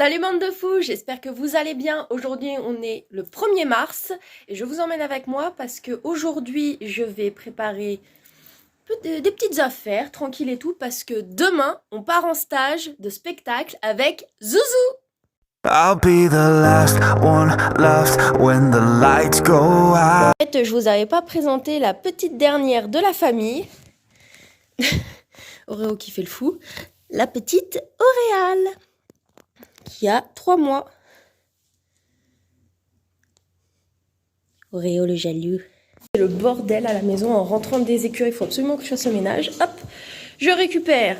Salut bande de fous, j'espère que vous allez bien. Aujourd'hui on est le 1er mars et je vous emmène avec moi parce que aujourd'hui je vais préparer des petites affaires, tranquille et tout, parce que demain on part en stage de spectacle avec Zouzou. I'll be the last one left when the lights go out. En fait, je vous avais pas présenté la petite dernière de la famille. Oreo qui fait le fou. La petite Auréale qui a 3 mois. Oreo le jaloux. C'est le bordel à la maison en rentrant des écuries. Il faut absolument que je fasse le ménage. Hop, je récupère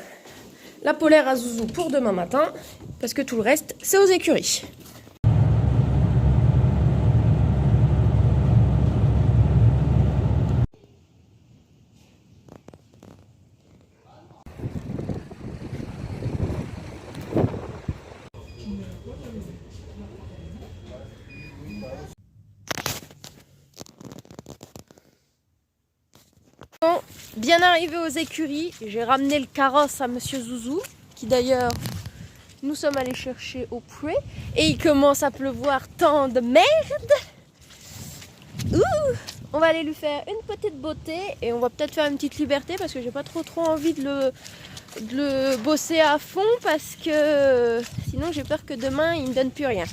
la polaire à Zouzou pour demain matin. Parce que tout le reste, c'est aux écuries. Bon, bien arrivé aux écuries, j'ai ramené le carrosse à Monsieur Zouzou, qui d'ailleurs nous sommes allés chercher au pré, et il commence à pleuvoir tant de merde. Ouh, on va aller lui faire une petite beauté et on va peut-être faire une petite liberté parce que j'ai pas trop envie de le bosser à fond parce que sinon j'ai peur que demain il me donne plus rien.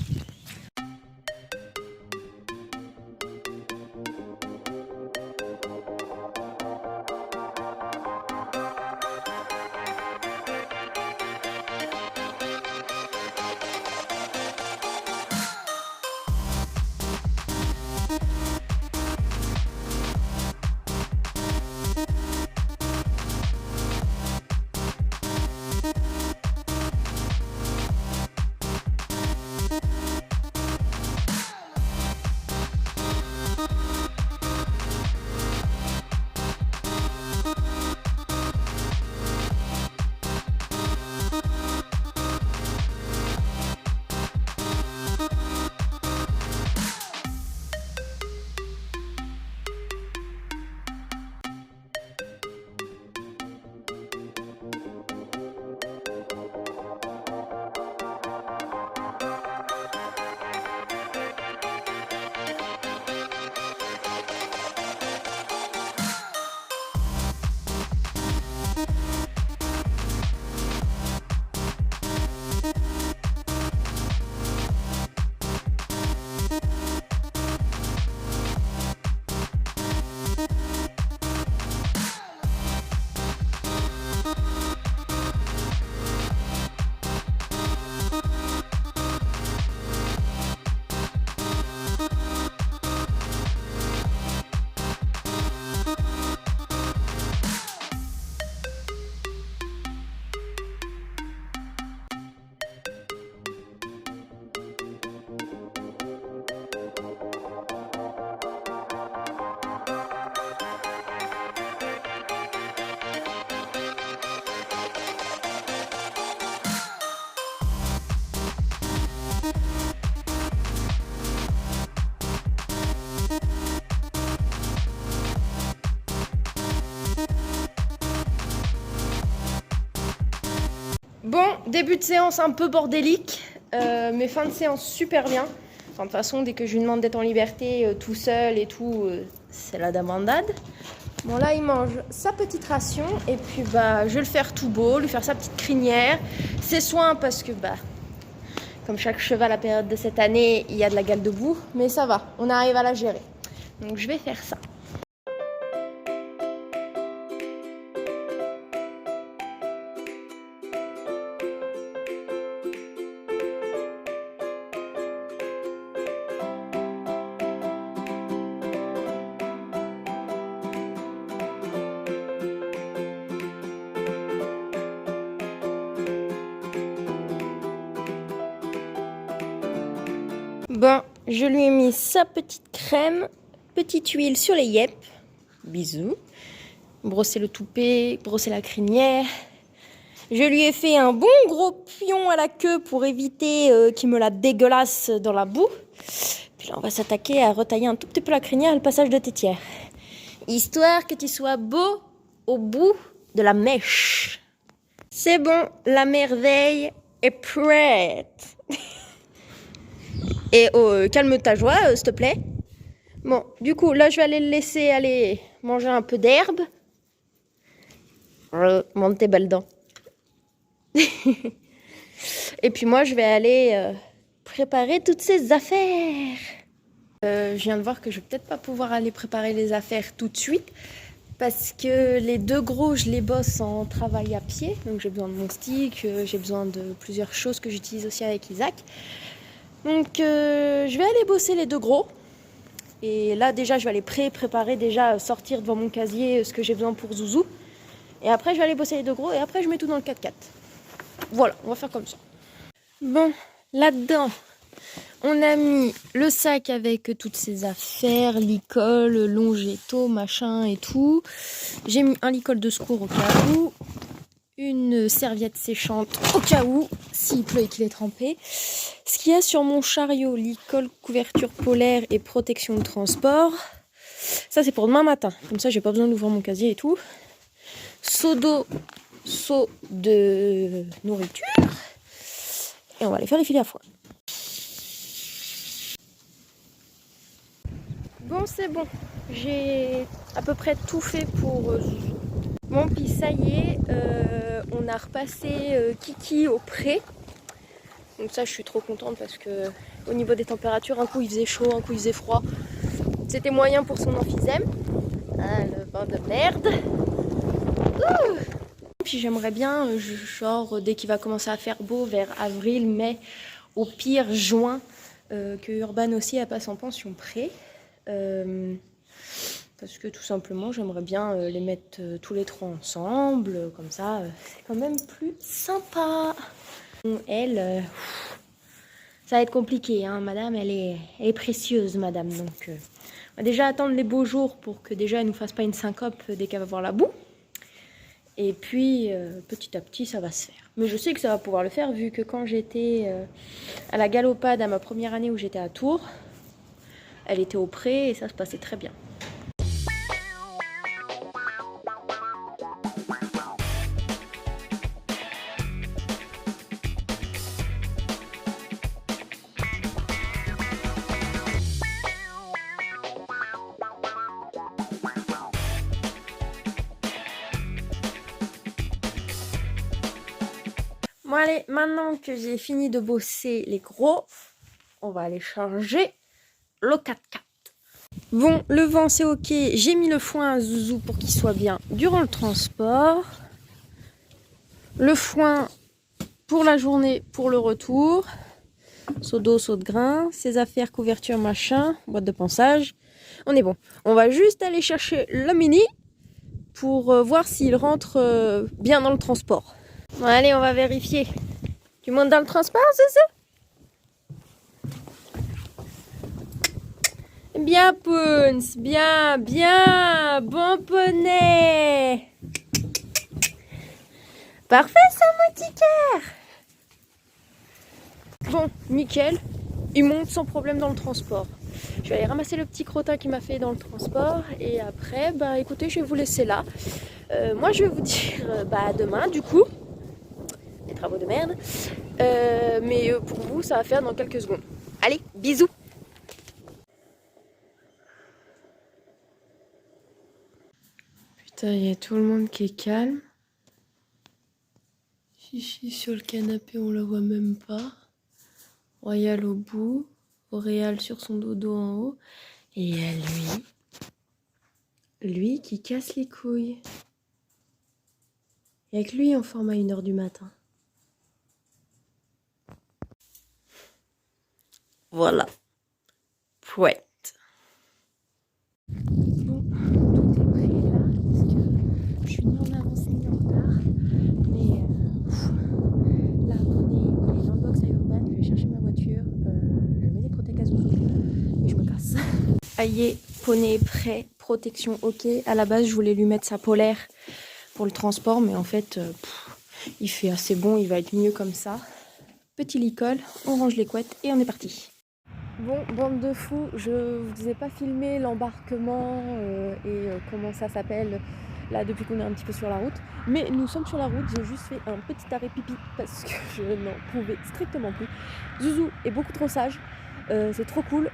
Bon, début de séance un peu bordélique, mais fin de séance super bien. Enfin, de toute façon, dès que je lui demande d'être en liberté tout seul et tout, c'est la débandade. Bon, là, il mange sa petite ration et puis bah, je vais le faire tout beau, lui faire sa petite crinière, ses soins parce que bah, comme chaque cheval à la période de cette année, il y a de la gale de boue, mais ça va, on arrive à la gérer. Donc je vais faire ça. Bon, je lui ai mis sa petite crème, petite huile sur les yeux. Bisous. Brosser le toupet, brosser la crinière. Je lui ai fait un bon gros pion à la queue pour éviter qu'il me la dégueulasse dans la boue. Puis là, on va s'attaquer à retailler un tout petit peu la crinière et le passage de tétière. Histoire que tu sois beau au bout de la mèche. C'est bon, la merveille est prête. Et calme ta joie, s'il te plaît. Bon, du coup, là, je vais aller le laisser aller manger un peu d'herbe. Monte tes belles dents. Et puis moi, je vais aller préparer toutes ces affaires. Je viens de voir que je vais peut-être pas pouvoir aller préparer les affaires tout de suite. Parce que les deux gros, je les bosse en travail à pied. Donc j'ai besoin de mon stick, j'ai besoin de plusieurs choses que j'utilise aussi avec Isaac. Donc je vais aller bosser les deux gros. Et là déjà, je vais aller préparer, déjà sortir devant mon casier ce que j'ai besoin pour Zouzou. Et après, je vais aller bosser les deux gros et après, je mets tout dans le 4x4. Voilà, on va faire comme ça. Bon, là-dedans, on a mis le sac avec toutes ses affaires, licol, longéto, machin et tout. J'ai mis un licol de secours au cas où. Une serviette séchante au cas où, s'il pleut et qu'il est trempé. Ce qu'il y a sur mon chariot, licol, couverture polaire et protection de transport. Ça, c'est pour demain matin. Comme ça, j'ai pas besoin d'ouvrir mon casier et tout. Seau d'eau, seau de nourriture. Et on va aller faire les filets à foin. Bon, c'est bon. J'ai à peu près tout fait pour Zouzou. Bon, puis ça y est, on a repassé Kiki au pré. Donc ça, je suis trop contente parce que au niveau des températures, un coup il faisait chaud, un coup il faisait froid. C'était moyen pour son emphysème. Ah, le vent de merde. Puis j'aimerais bien, genre, dès qu'il va commencer à faire beau, vers avril, mai, au pire juin, que Urban aussi elle passe en pension pré. Parce que tout simplement, j'aimerais bien les mettre tous les trois ensemble. Comme ça, c'est quand même plus sympa. Elle, ça va être compliqué, hein, madame, elle est précieuse, madame. Donc, on va déjà attendre les beaux jours pour que déjà elle nous fasse pas une syncope dès qu'elle va voir la boue. Et puis, petit à petit, ça va se faire. Mais je sais que ça va pouvoir le faire, vu que quand j'étais à la galopade à ma première année où j'étais à Tours, elle était au pré et ça se passait très bien. Bon allez, maintenant que j'ai fini de bosser les gros, on va aller charger le 4x4. Bon, le vent c'est ok, j'ai mis le foin à Zouzou pour qu'il soit bien durant le transport. Le foin pour la journée, pour le retour. Seau d'eau, seau de grain, ses affaires, couverture, machin, boîte de ponçage. On est bon. On va juste aller chercher le mini pour voir s'il rentre bien dans le transport. Bon, allez, on va vérifier. Tu montes dans le transport, c'est ça? Bien, Pounce, bien, bien, bon poney. Parfait, ça, mon petit cœur. Bon, nickel. Il monte sans problème dans le transport. Je vais aller ramasser le petit crottin qu'il m'a fait dans le transport. Et après, bah écoutez, je vais vous laisser là. Moi, je vais vous dire bah, à demain, du coup. Les travaux de merde. Mais pour vous, ça va faire dans quelques secondes. Allez, bisous. Putain, il y a tout le monde qui est calme. Chichi sur le canapé, on la voit même pas. Royal au bout. Auréal sur son dodo en haut. Et il y a lui qui casse les couilles. Il y a que lui en forme à 1h du matin. Voilà. Pouette. Bon, tout est prêt là, parce que je suis ni en avance ni en retard. Mais là, Poney, il est dans le box à Urban, je vais chercher ma voiture, je mets des protèques à Zouzou et je me casse. Aïe, Poney est prêt, protection ok. À la base, je voulais lui mettre sa polaire pour le transport, mais en fait, il fait assez bon, il va être mieux comme ça. Petit licol, on range les couettes et on est parti. Bon, bande de fous, je vous ai pas filmé l'embarquement et comment ça s'appelle, là depuis qu'on est un petit peu sur la route. Mais nous sommes sur la route, j'ai juste fait un petit arrêt pipi parce que je n'en pouvais strictement plus. Zouzou est beaucoup trop sage, c'est trop cool.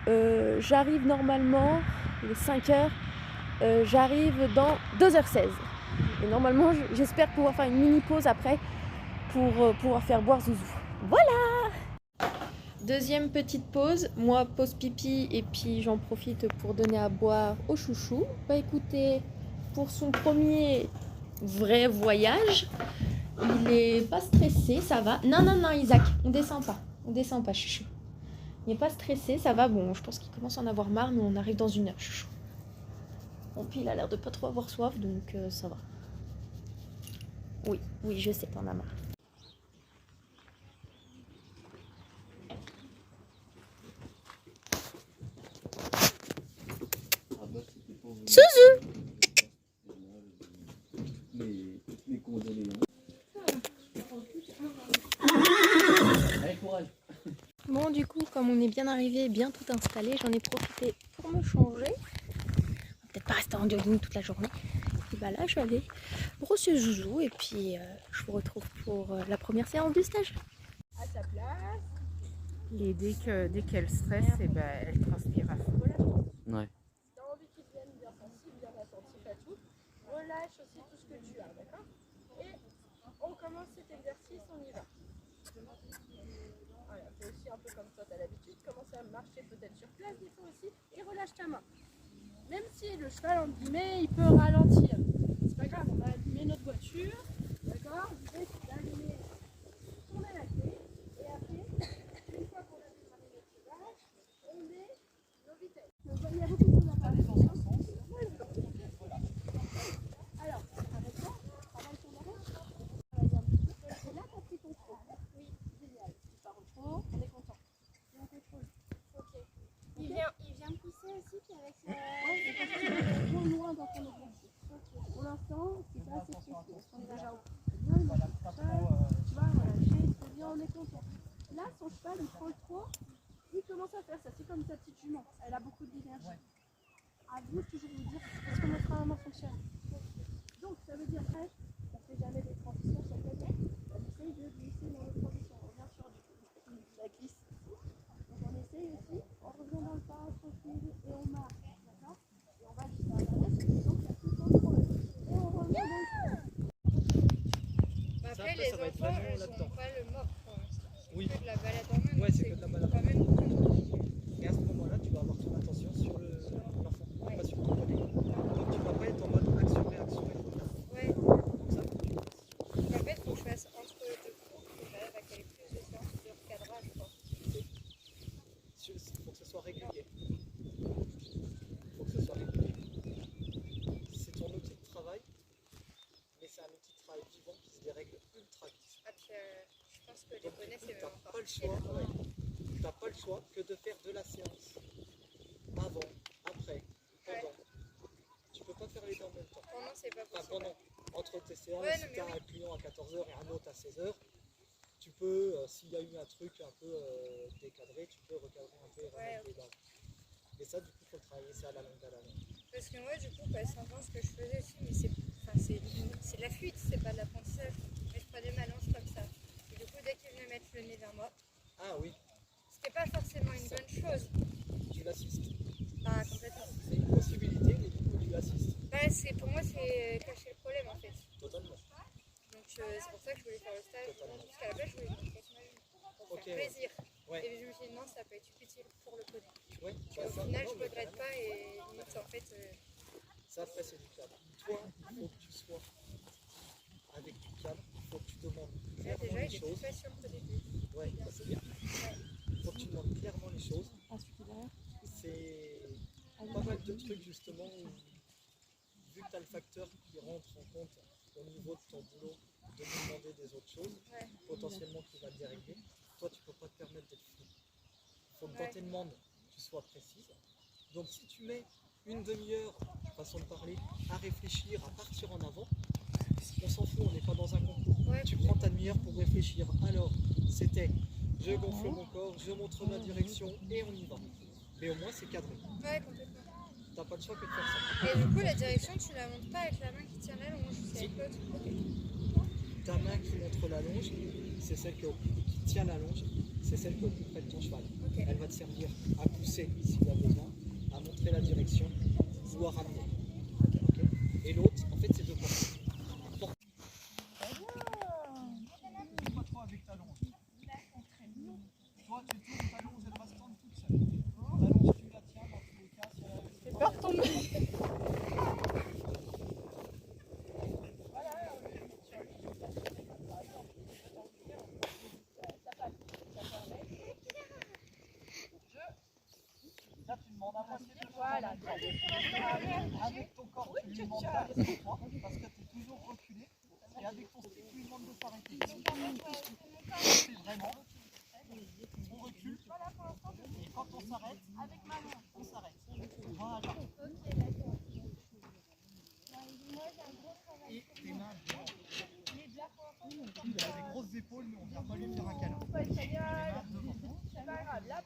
J'arrive normalement, il est 5h, j'arrive dans 2h16. Et normalement j'espère pouvoir faire une mini pause après pour pouvoir faire boire Zouzou. Voilà! Deuxième petite pause, moi pause pipi et puis j'en profite pour donner à boire au chouchou. Bah écoutez, pour son premier vrai voyage, il est pas stressé, ça va. Non Isaac, on descend pas chouchou. Il n'est pas stressé, ça va, bon je pense qu'il commence à en avoir marre mais on arrive dans 1 heure chouchou. Bon puis il a l'air de pas trop avoir soif donc ça va. Oui je sais, t'en as marre. Zouzou! Bon du coup comme on est bien arrivé, bien tout installé, j'en ai profité pour me changer. Peut-être pas rester en jogging toute la journée. Et bah là je vais aller brosser Zouzou et puis je vous retrouve pour la première séance du stage. À sa place. Et dès qu'elle stresse, et ben, elle transpire à fond. Ouais. Si tu as envie qu'ils deviennent bien sensibles, bien attentifs à tout, relâche aussi tout ce que tu as, d'accord? Et on commence cet exercice, on y va. Voilà, fais aussi un peu comme toi, tu as l'habitude, commence à marcher peut-être sur place des fois aussi, et relâche ta main. Même si le cheval, entre guillemets, il peut ralentir. C'est pas grave, on va allumer notre voiture, d'accord? L'idée c'est d'allumer, tourner la clé, et après, une fois qu'on a démarré notre cheval, on met nos vitesses. Donc, il y a beaucoup de choses à faire. Alors, avec ça, travaille ton arrêt. Travaille un petit peu. Et là, tu as pris ton frein. Oui, génial. Tu pars au fond, on est content. Et on contrôle. Ok. Il vient me pousser aussi, puis avec ça. Oui, c'est parce que tu vas trop loin dans ton objectif. Pour l'instant, c'est pas assez précis. On est déjà au fond. Bien, tu vas relâcher, c'est bien, on est content. Là, son cheval, il prend le trot. Il commence à faire ça, c'est comme ta petite jument, elle a beaucoup d'énergie. À vous toujours vous dire est-ce que notre maman fonctionne. Donc ça veut dire on ne fait jamais des transitions sur le côté, on essaye de glisser dans les transitions, on revient sur la glisse. Donc on essaye aussi, on revient dans le pas tranquille et on marche, d'accord? Et on va jusqu'à la laisse, donc il y a tout le contrôle. Et on revient dans le pas. Après, les enfants, ils n'ont pas le mop pour l'instant. Oui. C'est que de la balade en main. Ouais, c'est que de la balade en quand même. Et à ce moment-là, tu vas avoir ton attention sur l'enfant, pas sur ton poney. Donc tu vas pas être en mode action-réaction et tout. Ouais. Donc ça, faut que tu fasses. En fait, il faut que je fasse entre deux cours que j'arrive à caler plus de séances de recadrage. Il faut que ce soit régulier. Il faut que ce soit régulier. C'est ton outil de travail, mais c'est un outil de travail vivant qui se dérègle ultra vite. Ah, puis, je pense que les Donc, bonnets, du coup, c'est t'as encore pas le choix. T'as pas le choix que de faire de la séance avant, après, pendant. Tu peux pas faire les deux en même temps. Pendant, c'est pas Enfin, possible. entre tes séances, Ouais, non, si mais tu as oui. un client à 14h et un autre à 16h, tu peux, s'il y a eu un truc un peu décadré, tu peux recadrer un peu et remettre les bases. Et ça, du coup, il faut le travailler, c'est à la longue, à la longue. Parce que moi, du coup, pas 5 ans, ce que je faisais aussi, mais c'est de la fuite, c'est pas de l'apprentissage. Mais je prenais ma lance comme ça. Et du coup, dès qu'il venait mettre le nez vers moi, Ah oui, c'était pas forcément une bonne chose. tu l'assistes. Pas complètement. C'est une possibilité, mais du coup, tu l'assistes. Bah, pour moi, c'est cacher le problème en fait. Totalement. Donc, c'est pour ça que je voulais faire le stage. Parce qu'à la base, je voulais une éducation à vie pour Ok, faire plaisir. Ouais. Et je me suis dit, non, ça peut être utile pour le poney. Ouais, Et bah, au ça, final, non, je mais regrette carrément. pas et limite, en fait. Ça, après, c'est du cadre. Toi, il faut que tu sois avec du cadre, il faut que tu demandes Là, clairement déjà, les il est plus choses. patient qu'au début. Ouais, ça c'est bien. Il faut que tu demandes clairement les choses. C'est pas mal de trucs justement où, vu que tu as le facteur qui rentre en compte au niveau de ton boulot, de lui demander des autres choses, Ouais. potentiellement qui va te dérégler, toi tu peux pas te permettre d'être flou. Il faut que Ouais. dans tes demandes, tu sois précise. Donc si tu mets une demi-heure, façon de parler, à réfléchir, à partir en avant, on s'en fout, on n'est pas dans un concours. Ouais. Tu prends ta demi-heure pour réfléchir. Alors, c'était, je gonfle mon corps, je montre ma direction et on y va. Mais au moins c'est cadré. Ouais, complètement. t'as pas le choix que de faire ça. Et du coup, la direction, tu la montes pas avec la main qui tient la longe, c'est avec l'autre. Ta main qui montre la longe, c'est celle qui tient la longe, c'est celle qui est au plus près de ton cheval. Ok. Elle va te servir à pousser s'il y a besoin, à montrer la direction ou à ramener. Ok. Et l'autre, en fait, c'est de porter. Pas trop avec ta longe. Toi, tu tournes ta longe, elle va se tendre toute seule. Ta longe, tu la tiens dans tous les cas. Si elle a peur de tomber. Là, tu demandes à moitié de voilà. Avec ton corps, tu lui demandes d'aller sur toi, parce que tu es toujours reculé. Et avec ton stick, tu lui demandes de s'arrêter. C'est vraiment. On recule. Et quand on s'arrête, avec ma main, on s'arrête. Voilà. Et tes mains devant. Il a des grosses épaules, mais on ne vient pas lui faire un câlin. Les mains devant.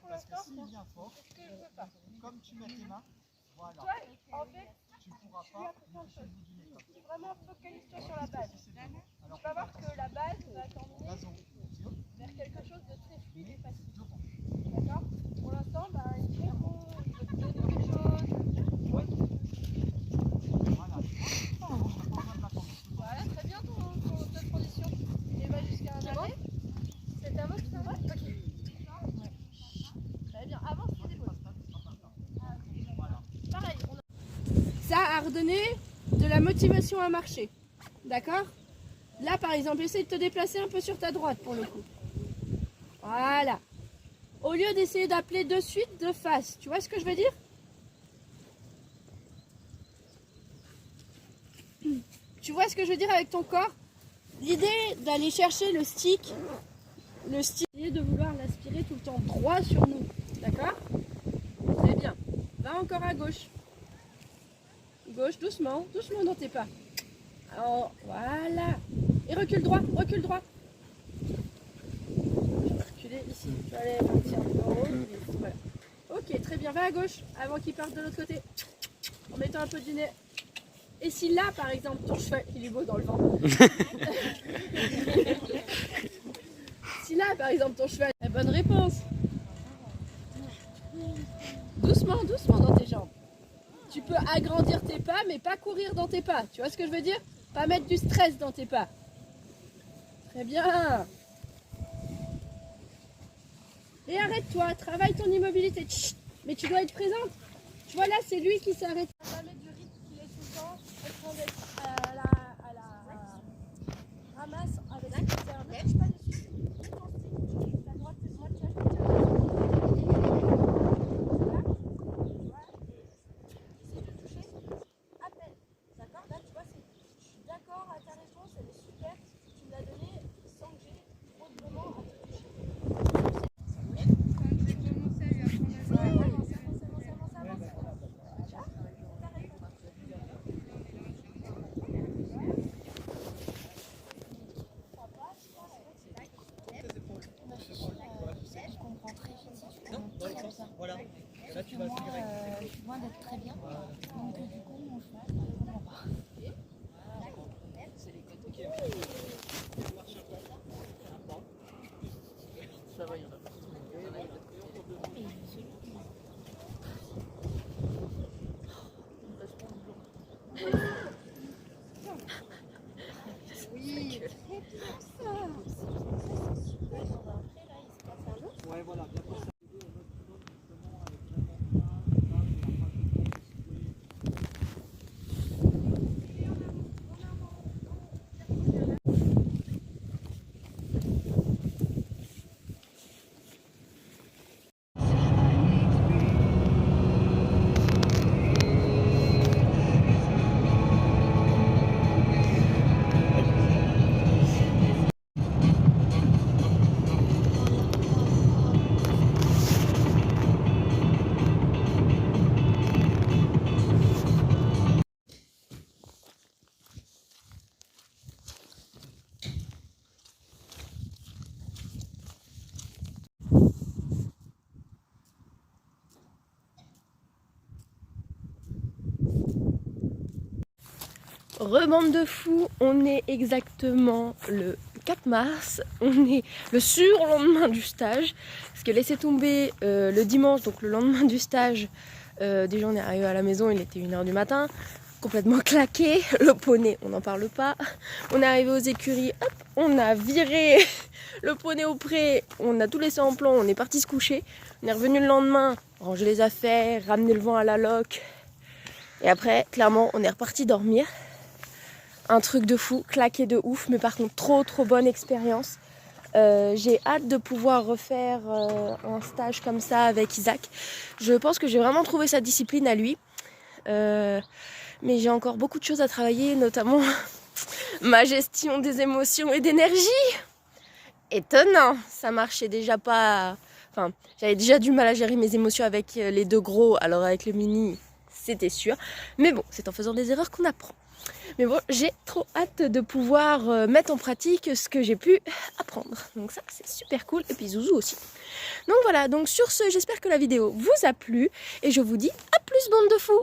Parce que s'il vient fort, comme tu mets tes mains, voilà. En fait, Tu ne pourras pas lui toucher le bout du nez. vraiment focalise-toi sur la base. Alors, Tu vas voir que la base va t'emmener la zone, vers quelque chose de très fluide et facile. D'accord? Pour l'instant, bah, il est bon, il peut te donner quelque chose. voilà. Voilà, très bien ta transition. Et va jusqu'à un arrêt. C'est à moi qui t'arrête? Ok. Très bien, avance les épaules. Pareil, ça a redonné de la motivation à marcher. D'accord? Là, par exemple, essaye de te déplacer un peu sur ta droite pour le coup. Voilà. Au lieu d'essayer d'appeler de suite, de face. Tu vois ce que je veux dire? Tu vois ce que je veux dire avec ton corps? L'idée d'aller chercher le stick, et de vouloir l'aspirer tout le temps droit sur nous. D'accord? Très bien. Va encore à gauche. Gauche, doucement, doucement dans tes pas. Alors, voilà. Et recule droit, recule droit. Je vais reculer ici. Je vais aller partir en haut. Voilà. Ok, très bien. Va à gauche avant qu'il parte de l'autre côté. En mettant un peu du nez. Et si là, par exemple, ton cheval, il est beau dans le vent. Si là, par exemple, ton cheval, bonne réponse. Doucement, doucement dans tes jambes. Tu peux agrandir tes pas, mais pas courir dans tes pas. Tu vois ce que je veux dire? Pas mettre du stress dans tes pas. Très bien. Et arrête-toi, travaille ton immobilité. Chut. Mais tu dois être présente. Tu vois là, c'est lui qui s'arrête. On va mettre du rythme qu'il est tout le temps. Elle prend à la ramasse avec la terre. Ne touche pas dessus. La droite, c'est droite, tiens, je tiens. Essaye de toucher à peine. D'accord? Là, tu vois, je suis d'accord à ta réponse, elle est super. Tu me l'as donnée sans que j'ai trop de moments à te toucher. Quand j'ai commencé à lui apprendre à jouer, Non, dans le sens. Voilà. Là, tu vas direct. Je suis loin d'être très bien. Donc du coup, mon cheval ne comprend pas. Ça va, il y en a pas. Ouais, voilà, bien pour ça. Rebande de fous, on est exactement le 4 mars, on est le surlendemain du stage, parce que laisser tomber le dimanche, donc le lendemain du stage, déjà on est arrivé à la maison, il était 1h du matin, complètement claqué, le poney, on n'en parle pas, on est arrivé aux écuries, hop, on a viré le poney au pré, on a tout laissé en plan, on est parti se coucher, on est revenu le lendemain, ranger les affaires, ramener le vent à la loc, et après, clairement, on est reparti dormir. Un truc de fou, claqué de ouf, mais par contre trop bonne expérience. J'ai hâte de pouvoir refaire un stage comme ça avec Isaac. Je pense que j'ai vraiment trouvé sa discipline à lui. Mais j'ai encore beaucoup de choses à travailler, notamment ma gestion des émotions et d'énergie. Étonnant, ça marchait déjà pas... Enfin, j'avais déjà du mal à gérer mes émotions avec les 2 gros, alors avec le mini, c'était sûr. Mais bon, c'est en faisant des erreurs qu'on apprend. Mais bon, j'ai trop hâte de pouvoir mettre en pratique ce que j'ai pu apprendre. Donc ça, c'est super cool. Et puis Zouzou aussi. Donc voilà, donc sur ce, j'espère que la vidéo vous a plu. Et je vous dis à plus, bande de fous!